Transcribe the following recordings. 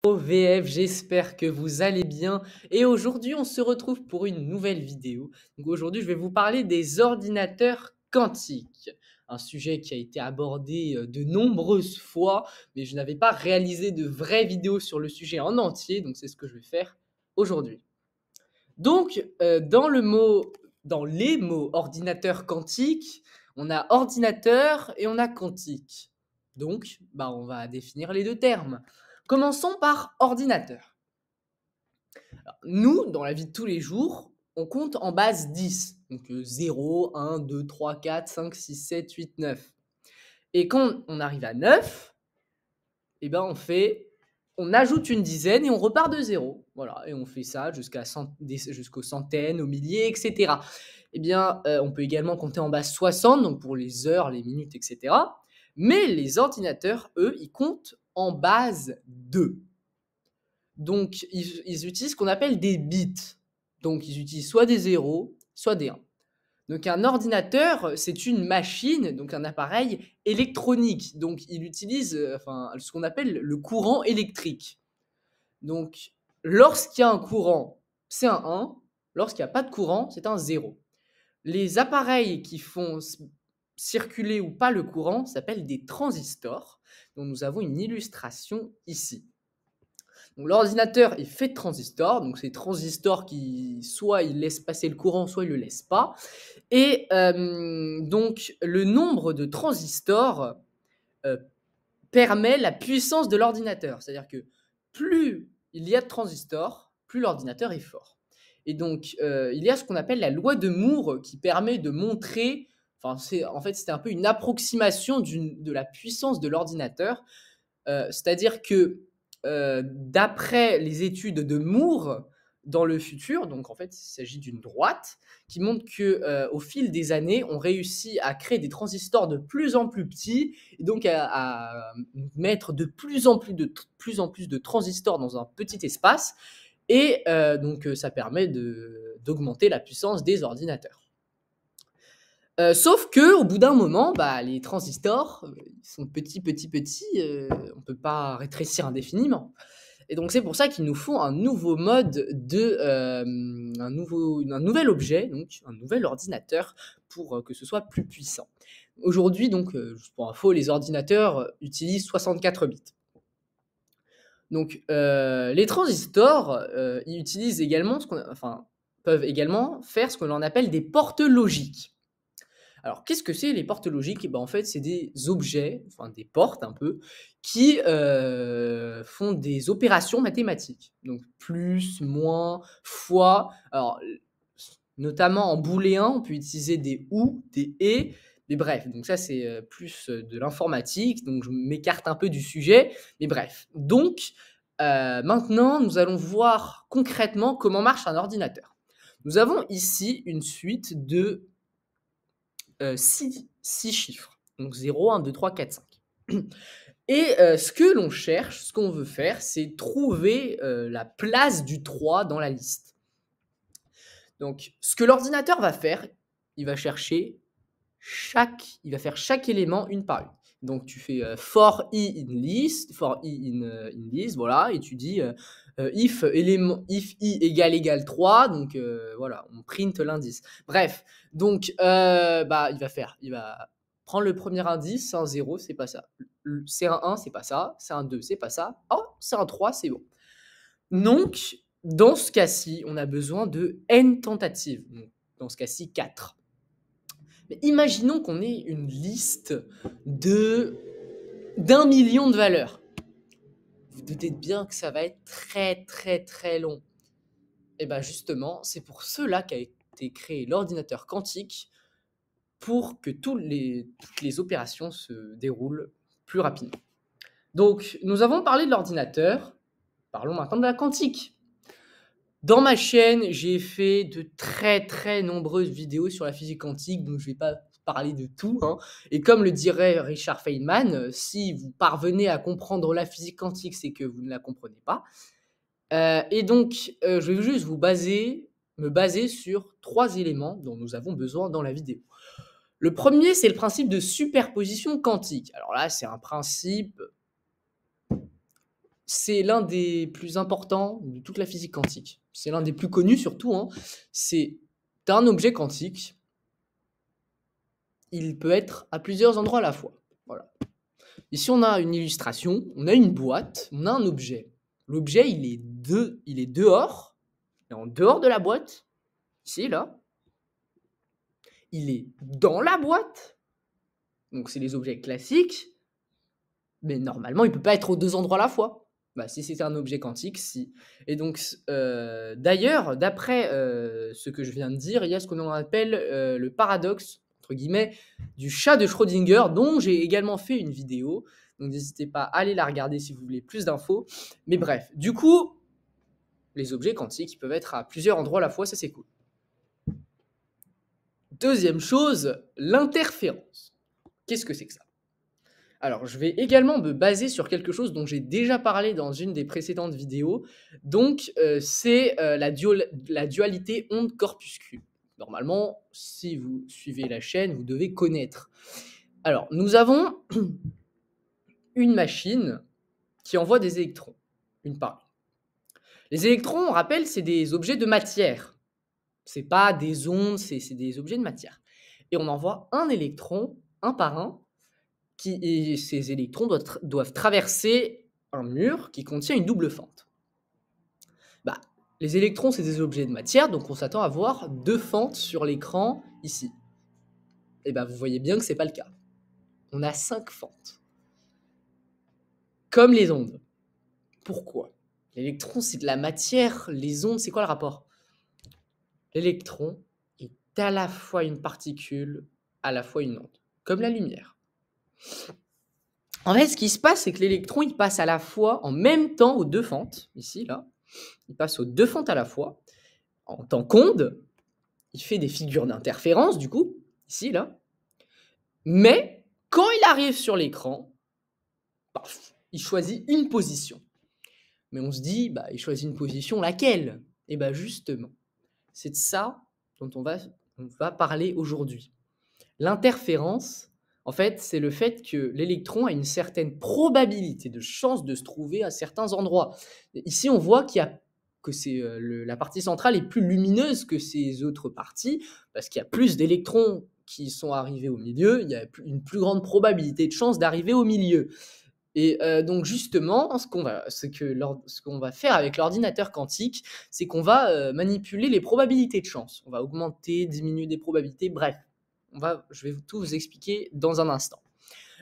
VF, j'espère que vous allez bien et aujourd'hui on se retrouve pour une nouvelle vidéo. Donc aujourd'hui je vais vous parler des ordinateurs quantiques, un sujet qui a été abordé de nombreuses fois, mais je n'avais pas réalisé de vraies vidéos sur le sujet en entier, donc c'est ce que je vais faire aujourd'hui. Donc dans les mots ordinateur quantique, on a ordinateur et on a quantique. Donc, on va définir les deux termes. Commençons par ordinateur. Alors, nous, dans la vie de tous les jours, on compte en base 10. Donc 0, 1, 2, 3, 4, 5, 6, 7, 8, 9. Et quand on arrive à 9, on ajoute une dizaine et on repart de 0. Voilà, et on fait ça jusqu'aux centaines, aux milliers, etc. On peut également compter en base 60, donc pour les heures, les minutes, etc. Mais les ordinateurs, eux, ils comptent en base 2. Donc, ils utilisent ce qu'on appelle des bits. Donc, ils utilisent soit des 0, soit des 1. Donc, un ordinateur, c'est une machine, donc un appareil électronique. Donc, il utilise ce qu'on appelle le courant électrique. Donc, lorsqu'il y a un courant, c'est un 1. Lorsqu'il n'y a pas de courant, c'est un 0. Les appareils qui font circuler ou pas le courant s'appellent des transistors, dont nous avons une illustration ici. L'ordinateur est fait de transistors, donc c'est transistors qui soit ils laissent passer le courant, soit ils le laissent pas. Et donc le nombre de transistors permet la puissance de l'ordinateur. C'est-à-dire que plus il y a de transistors, plus l'ordinateur est fort. Et donc il y a ce qu'on appelle la loi de Moore qui permet de montrer, c'était un peu une approximation de la puissance de l'ordinateur. C'est-à-dire que d'après les études de Moore, dans le futur, donc en fait, il s'agit d'une droite qui montre que au fil des années, on réussit à créer des transistors de plus en plus petits et donc à mettre de plus en plus de transistors dans un petit espace et ça permet d'augmenter la puissance des ordinateurs. Sauf qu'au bout d'un moment, les transistors, ils sont petits, on peut pas rétrécir indéfiniment. Et donc c'est pour ça qu'il nous faut un nouveau mode un nouvel objet, donc un nouvel ordinateur pour que ce soit plus puissant. Aujourd'hui, donc, juste pour info, les ordinateurs utilisent 64 bits. Donc les transistors, ils utilisent également peuvent également faire ce que l'on appelle des portes logiques. Alors, qu'est-ce que c'est les portes logiques? En fait, c'est des objets, des portes un peu, qui font des opérations mathématiques. Donc, plus, moins, fois. Alors, notamment en booléen, on peut utiliser des ou, des et. Mais bref, donc ça, c'est plus de l'informatique. Donc, je m'écarte un peu du sujet. Mais bref. Donc, maintenant, nous allons voir concrètement comment marche un ordinateur. Nous avons ici une suite de 6 chiffres. Donc 0, 1, 2, 3, 4, 5. Et ce que l'on cherche, ce qu'on veut faire, c'est trouver la place du 3 dans la liste. Donc, ce que l'ordinateur va faire, il va faire chaque élément une par une. Donc, tu fais for i in list, voilà, et tu dis if i égale 3, donc voilà, on print l'indice. Bref, donc il va prendre le premier indice, c'est un 0, c'est pas ça. C'est un 1, c'est pas ça. C'est un 2, c'est pas ça. Oh, c'est un 3, c'est bon. Donc, dans ce cas-ci, on a besoin de n tentatives. Donc, dans ce cas-ci, 4. Mais imaginons qu'on ait une liste d'un million de valeurs. Vous doutez bien que ça va être très très très long. Et bien justement, c'est pour cela qu'a été créé l'ordinateur quantique, pour que toutes les opérations se déroulent plus rapidement. Donc, nous avons parlé de l'ordinateur, parlons maintenant de la quantique. Dans ma chaîne, j'ai fait de très très nombreuses vidéos sur la physique quantique, donc je ne vais pas parler de tout. Et comme le dirait Richard Feynman, si vous parvenez à comprendre la physique quantique, c'est que vous ne la comprenez pas. Je vais juste me baser sur 3 éléments dont nous avons besoin dans la vidéo. Le premier, c'est le principe de superposition quantique. Alors là, c'est un principe c'est l'un des plus importants de toute la physique quantique. C'est l'un des plus connus surtout, hein. C'est un objet quantique, il peut être à plusieurs endroits à la fois. Voilà. Ici, on a une illustration, on a une boîte, on a un objet. L'objet, il est dehors, et en dehors de la boîte, ici, là. Il est dans la boîte, donc c'est les objets classiques, mais normalement, il ne peut pas être aux deux endroits à la fois. Bah, si c'était un objet quantique, si. Et donc, d'ailleurs, d'après ce que je viens de dire, il y a ce qu'on appelle le paradoxe, entre guillemets, du chat de Schrödinger, dont j'ai également fait une vidéo. Donc, n'hésitez pas à aller la regarder si vous voulez plus d'infos. Mais bref, du coup, les objets quantiques ils peuvent être à plusieurs endroits à la fois, ça c'est cool. Deuxième chose, l'interférence. Qu'est-ce que c'est que ça? Alors, je vais également me baser sur quelque chose dont j'ai déjà parlé dans une des précédentes vidéos. Donc, c'est la dualité onde-corpuscule. Normalement, si vous suivez la chaîne, vous devez connaître. Alors, nous avons une machine qui envoie des électrons, une par une. Les électrons, on rappelle, c'est des objets de matière. C'est pas des ondes, c'est des objets de matière. Et on envoie un électron, un par un, et ces électrons doivent traverser un mur qui contient une double fente. Bah, les électrons, c'est des objets de matière, donc on s'attend à voir deux fentes sur l'écran ici. Et bah, vous voyez bien que c'est pas le cas. On a 5 fentes. Comme les ondes. Pourquoi? L'électron, c'est de la matière. Les ondes, c'est quoi le rapport? L'électron est à la fois une particule, à la fois une onde. Comme la lumière. En fait, ce qui se passe, c'est que l'électron, il passe à la fois, en même temps, aux deux fentes, ici, là. Il passe aux deux fentes à la fois. En tant qu'onde, il fait des figures d'interférence, du coup, ici, là. Mais, quand il arrive sur l'écran, paf, il choisit une position. Mais on se dit, bah, il choisit une position, laquelle? Et bah, justement, c'est de ça dont on va parler aujourd'hui. L'interférence, en fait, c'est le fait que l'électron a une certaine probabilité de chance de se trouver à certains endroits. Ici, on voit que c'est la partie centrale est plus lumineuse que ces autres parties, parce qu'il y a plus d'électrons qui sont arrivés au milieu, il y a une plus grande probabilité de chance d'arriver au milieu. Et donc justement, ce qu'on va faire avec l'ordinateur quantique, c'est qu'on va manipuler les probabilités de chance. On va augmenter, diminuer des probabilités, bref. Je vais tout vous expliquer dans un instant.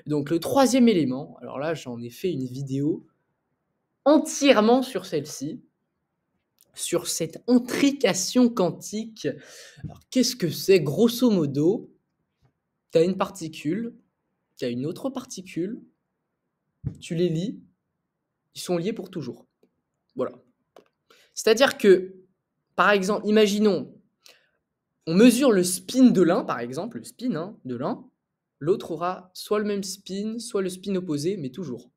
Donc le troisième élément, alors là j'en ai fait une vidéo entièrement sur celle-ci, sur cette intrication quantique. Alors qu'est-ce que c'est? Grosso modo, tu as une particule qui a une autre particule, tu les lis, ils sont liés pour toujours. Voilà. C'est-à-dire que, par exemple, imaginons, on mesure le spin de l'un, par exemple, le spin de l'un, l'autre aura soit le même spin, soit le spin opposé, mais toujours.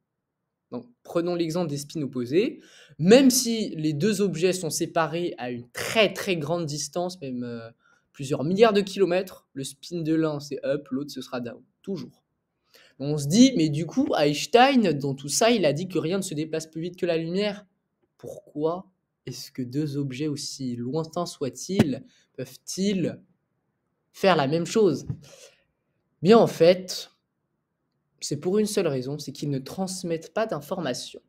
Donc, prenons l'exemple des spins opposés. Même si les deux objets sont séparés à une très très grande distance, même plusieurs milliards de kilomètres, le spin de l'un c'est up, l'autre ce sera down, toujours. On se dit, mais du coup, Einstein, dans tout ça, il a dit que rien ne se déplace plus vite que la lumière. Pourquoi est-ce que deux objets aussi lointains soient-ils peuvent-ils faire la même chose? Bien en fait, c'est pour une seule raison, c'est qu'ils ne transmettent pas d'informations.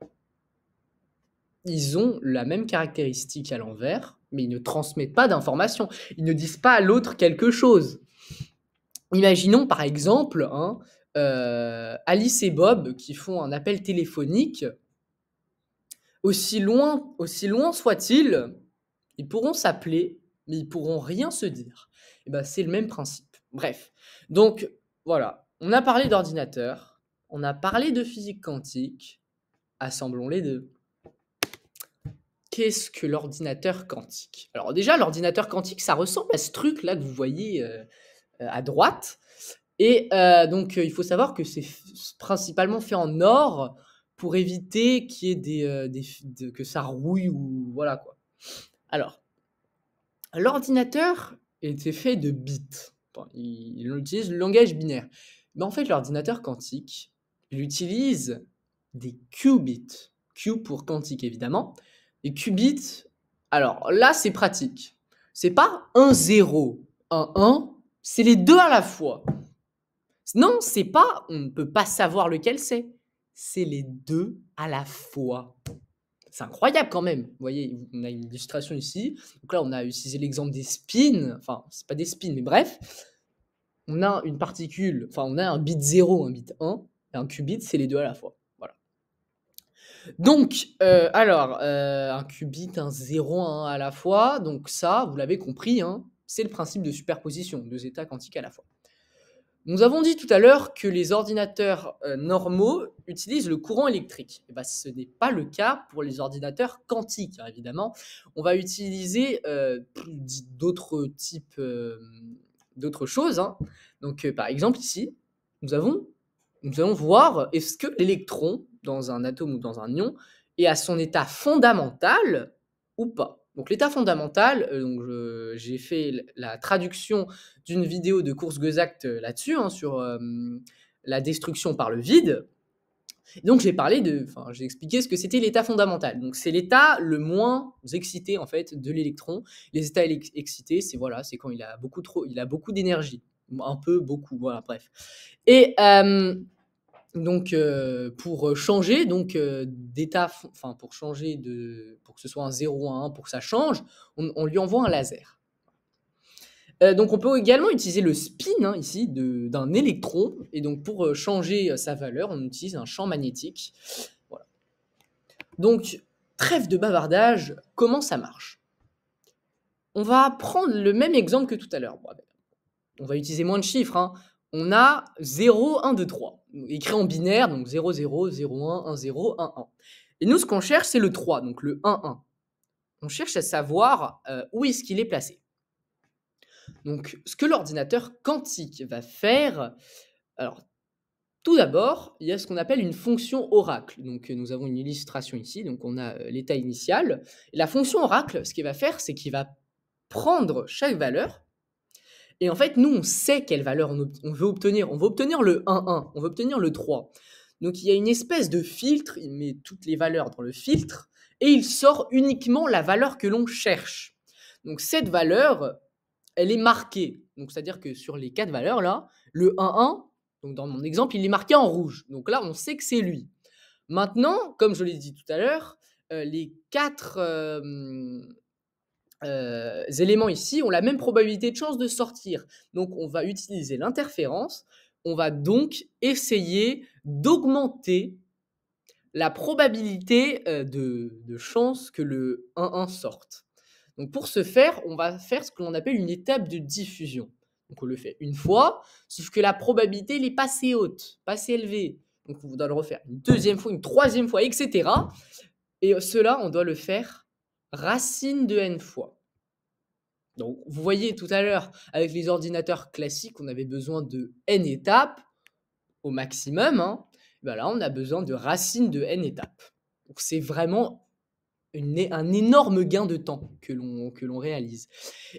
Ils ont la même caractéristique à l'envers, mais ils ne transmettent pas d'informations. Ils ne disent pas à l'autre quelque chose. Imaginons par exemple Alice et Bob qui font un appel téléphonique. Aussi loin soit-il, ils pourront s'appeler, mais ils pourront rien se dire. Et ben, c'est le même principe. Bref, donc voilà, on a parlé d'ordinateur, on a parlé de physique quantique, assemblons les deux. Qu'est-ce que l'ordinateur quantique? Alors déjà, l'ordinateur quantique, ça ressemble à ce truc-là que vous voyez à droite. Et donc, il faut savoir que c'est principalement fait en or pour éviter qu'il y ait que ça rouille ou voilà quoi. Alors, l'ordinateur était fait de bits. Bon, il utilise le langage binaire. Mais en fait, l'ordinateur quantique, il utilise des qubits. Q pour quantique évidemment. Et qubit, alors là c'est pratique. C'est pas un 0, un 1, c'est les deux à la fois. Non, c'est pas, on ne peut pas savoir lequel c'est les deux à la fois. C'est incroyable quand même. Vous voyez, on a une illustration ici. Donc là, on a utilisé l'exemple des spins. Enfin, c'est pas des spins, mais bref. On a une particule, enfin, on a un bit 0, un bit 1, et un qubit, c'est les deux à la fois. Voilà. Donc, un qubit, un 0, un 1 à la fois. Donc ça, vous l'avez compris, hein, c'est le principe de superposition, deux états quantiques à la fois. Nous avons dit tout à l'heure que les ordinateurs normaux utilisent le courant électrique. Et ben, ce n'est pas le cas pour les ordinateurs quantiques, hein, évidemment. On va utiliser d'autres types, d'autres choses, hein. Donc, par exemple, ici, nous allons voir est-ce que l'électron, dans un atome ou dans un ion, est à son état fondamental ou pas. Donc l'état fondamental, j'ai fait la traduction d'une vidéo de Kurzgesagt là-dessus, hein, sur la destruction par le vide. Et donc j'ai expliqué ce que c'était l'état fondamental. Donc c'est l'état le moins excité en fait de l'électron. Les états excités, c'est quand il a beaucoup d'énergie, un peu, beaucoup, voilà, bref. Et donc, pour changer d'état, pour que ce soit un 0 ou un 1, pour que ça change, on lui envoie un laser. Donc on peut également utiliser le spin, hein, ici, d'un électron. Et donc pour changer sa valeur, on utilise un champ magnétique. Voilà. Donc, trêve de bavardage, comment ça marche? On va prendre le même exemple que tout à l'heure. On va utiliser moins de chiffres, hein. On a 0, 1, 2, 3, écrit en binaire, donc 0, 0, 0, 1, 1, 0, 1, 1. Et nous, ce qu'on cherche, c'est le 3, donc le 1, 1. On cherche à savoir où est-ce qu'il est placé. Donc, ce que l'ordinateur quantique va faire, alors, tout d'abord, il y a ce qu'on appelle une fonction oracle. Donc, nous avons une illustration ici, donc on a l'état initial. Et la fonction oracle, ce qu'il va faire, c'est qu'il va prendre chaque valeur. Et en fait, nous, on sait quelle valeur on veut obtenir. On veut obtenir le 1, 1, on veut obtenir le 3. Donc, il y a une espèce de filtre, il met toutes les valeurs dans le filtre, et il sort uniquement la valeur que l'on cherche. Donc, cette valeur, elle est marquée. Donc, c'est-à-dire que sur les 4 valeurs, là, le 1, 1, donc dans mon exemple, il est marqué en rouge. Donc là, on sait que c'est lui. Maintenant, comme je l'ai dit tout à l'heure, les 4... éléments ici ont la même probabilité de chance de sortir. Donc on va utiliser l'interférence, on va donc essayer d'augmenter la probabilité de chance que le 1-1 sorte. Donc pour ce faire, on va faire ce que l'on appelle une étape de diffusion. Donc on le fait une fois, sauf que la probabilité n'est pas assez haute, pas assez élevée. Donc on doit le refaire une deuxième fois, une troisième fois, etc. Et cela, on doit le faire racine de n fois. Donc, vous voyez tout à l'heure, avec les ordinateurs classiques, on avait besoin de n étapes au maximum, hein. Ben là, on a besoin de racine de n étapes. Donc, c'est vraiment un énorme gain de temps que l'on réalise.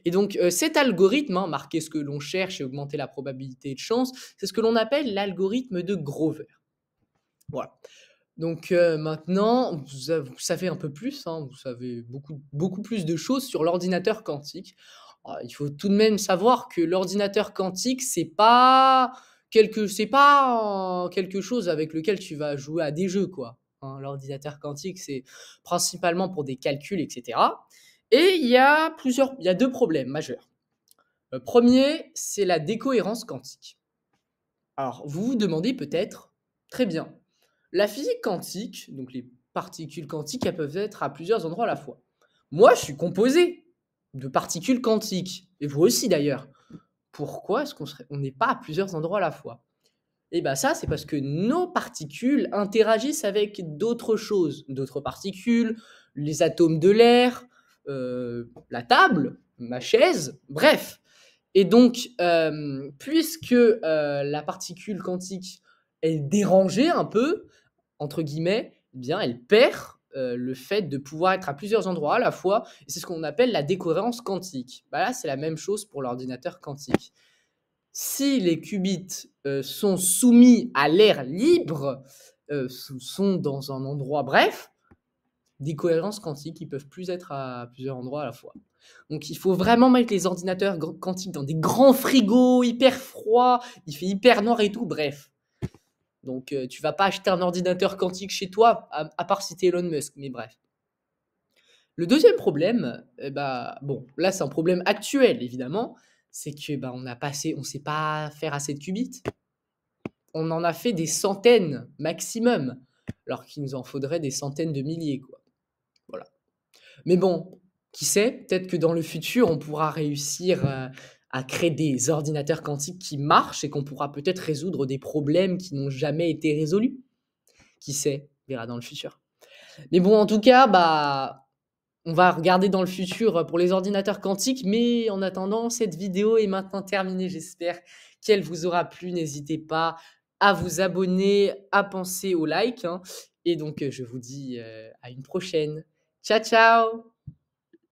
Et donc, cet algorithme, hein, marquer ce que l'on cherche et augmenter la probabilité de chance, c'est ce que l'on appelle l'algorithme de Grover. Voilà. Donc maintenant, vous savez un peu plus, hein, vous savez beaucoup plus de choses sur l'ordinateur quantique. Il faut tout de même savoir que l'ordinateur quantique, c'est pas quelque chose avec lequel tu vas jouer à des jeux, quoi, hein. L'ordinateur quantique, c'est principalement pour des calculs, etc. Et il y a 2 problèmes majeurs. Le premier, c'est la décohérence quantique. Alors, vous vous demandez peut-être, très bien, la physique quantique, donc les particules quantiques, elles peuvent être à plusieurs endroits à la fois. Moi, je suis composé de particules quantiques, et vous aussi d'ailleurs. Pourquoi est-ce qu'on n'est pas à plusieurs endroits à la fois? Et bien ça, c'est parce que nos particules interagissent avec d'autres choses, d'autres particules, les atomes de l'air, la table, ma chaise, bref. Et donc, puisque la particule quantique est dérangée un peu, entre guillemets, eh bien, elle perd le fait de pouvoir être à plusieurs endroits à la fois. Et c'est ce qu'on appelle la décohérence quantique. Bah là, c'est la même chose pour l'ordinateur quantique. Si les qubits sont soumis à l'air libre, sont dans un endroit, bref, des cohérences quantiques qui peuvent plus être à plusieurs endroits à la fois. Donc il faut vraiment mettre les ordinateurs quantiques dans des grands frigos hyper froids, il fait hyper noir et tout, bref. Donc tu vas pas acheter un ordinateur quantique chez toi, à part si tu es Elon Musk, mais bref. Le deuxième problème, bah, bon, là c'est un problème actuel évidemment, c'est que bah, on sait pas faire assez de qubits. On en a fait des centaines maximum, alors qu'il nous en faudrait des centaines de milliers, quoi. Voilà. Mais bon, qui sait, peut-être que dans le futur, on pourra réussir à créer des ordinateurs quantiques qui marchent et qu'on pourra peut-être résoudre des problèmes qui n'ont jamais été résolus. Qui sait, on verra dans le futur. Mais bon, en tout cas, bah, on va regarder dans le futur pour les ordinateurs quantiques, mais en attendant, cette vidéo est maintenant terminée. J'espère qu'elle vous aura plu. N'hésitez pas à vous abonner, à penser au like, hein. Et donc, je vous dis à une prochaine. Ciao, ciao!